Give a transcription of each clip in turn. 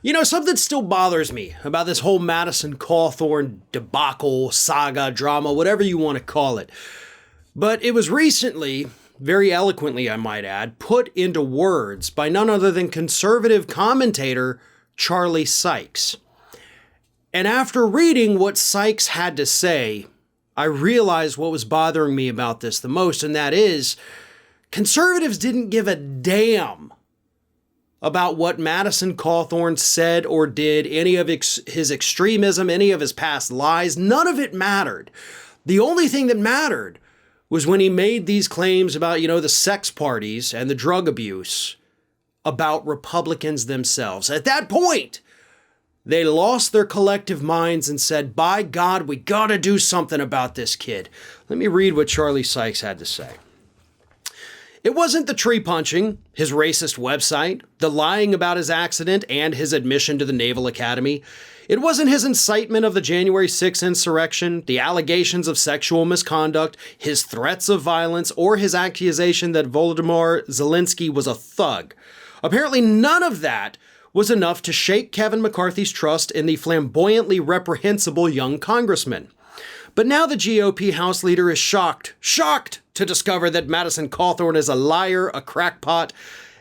You know, something still bothers me about this whole Madison Cawthorn debacle, saga, drama, whatever you want to call it. But it was recently, very eloquently I might add, put into words by none other than conservative commentator Charlie Sykes. And after reading what Sykes had to say, I realized what was bothering me about this the most, and that is, conservatives didn't give a damn about what Madison Cawthorn said or did, any of his extremism, any of his past lies. None of it mattered. The only thing that mattered was when he made these claims about, the sex parties and the drug abuse about Republicans themselves. At that point, they lost their collective minds and said, by God, we gotta do something about this kid. Let me read what Charlie Sykes had to say. It wasn't the tree punching, his racist website, the lying about his accident and his admission to the Naval Academy. It wasn't his incitement of the January 6th insurrection, the allegations of sexual misconduct, his threats of violence, or his accusation that Volodymyr Zelensky was a thug. Apparently none of that was enough to shake Kevin McCarthy's trust in the flamboyantly reprehensible young congressman. But now the GOP House leader is shocked to discover that Madison Cawthorn is a liar, a crackpot,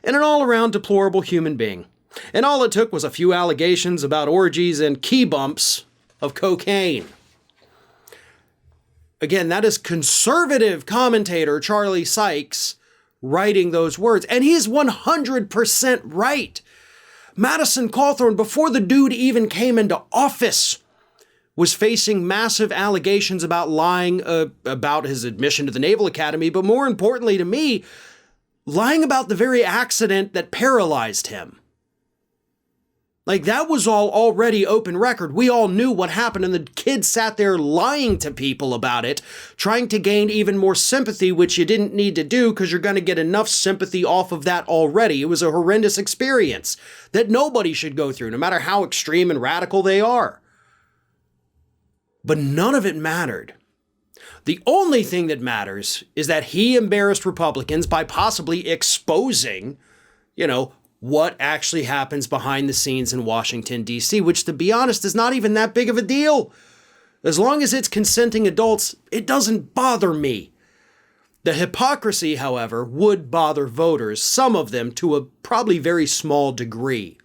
and an all-around deplorable human being. And all it took was a few allegations about orgies and key bumps of cocaine. Again, that is conservative commentator Charlie Sykes writing those words, and he is 100% right. Madison Callthorne, before the dude even came into office, was facing massive allegations about lying about his admission to the Naval Academy, but more importantly to me, lying about the very accident that paralyzed him. Like, that was all already open record. We all knew what happened, and the kid sat there lying to people about it, trying to gain even more sympathy, which you didn't need to do because you're going to get enough sympathy off of that already. It was a horrendous experience that nobody should go through, no matter how extreme and radical they are. But none of it mattered. The only thing that matters is that he embarrassed Republicans by possibly exposing, what actually happens behind the scenes in Washington, D.C., which, to be honest, is not even that big of a deal. As long as it's consenting adults, it doesn't bother me. The hypocrisy, however, would bother voters, some of them to a probably very small degree.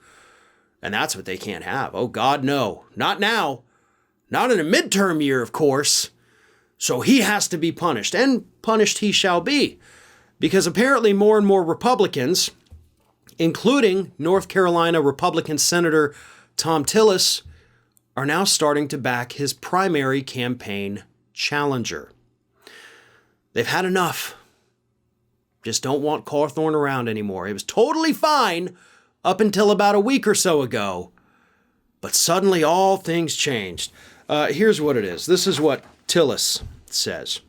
And that's what they can't have. Oh, God, no. Not now. Not in a midterm year, of course. So he has to be punished, and punished he shall be. Because apparently more and more Republicans, including North Carolina Republican Senator Thom Tillis, are now starting to back his primary campaign challenger. They've had enough. Just don't want Cawthorn around anymore. It was totally fine up until about a week or so ago. But suddenly all things changed. Here's what it is. This is what Tillis says.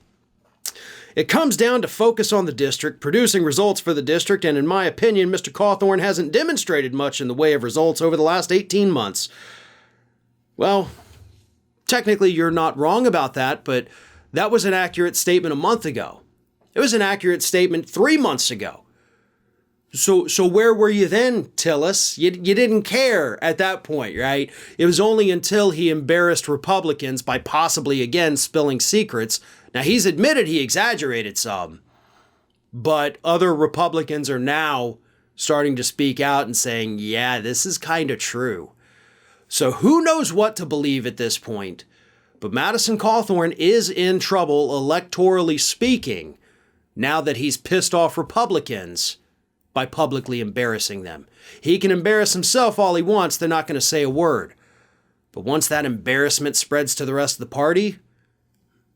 It comes down to focus on the district, producing results for the district, and in my opinion, Mr. Cawthorn hasn't demonstrated much in the way of results over the last 18 months. Well, technically you're not wrong about that, but that was an accurate statement a month ago. It was an accurate statement 3 months ago. So where were you then, Tillis? You didn't care at that point, right? It was only until he embarrassed Republicans by possibly again spilling secrets. Now, he's admitted he exaggerated some, but other Republicans are now starting to speak out and saying, yeah, this is kind of true. So who knows what to believe at this point? But Madison Cawthorn is in trouble, electorally speaking, now that he's pissed off Republicans by publicly embarrassing them. He can embarrass himself all he wants. They're not going to say a word. But once that embarrassment spreads to the rest of the party,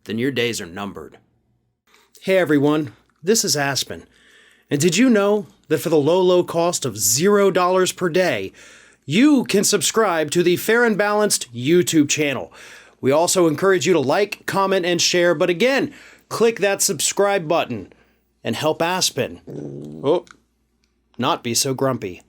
then your days are numbered. Hey everyone, this is Aspen. And did you know that for the low cost of $0 per day, you can subscribe to the Fair and Balanced YouTube channel? We also encourage you to like, comment, and share. But again, click that subscribe button and help Aspen not be so grumpy.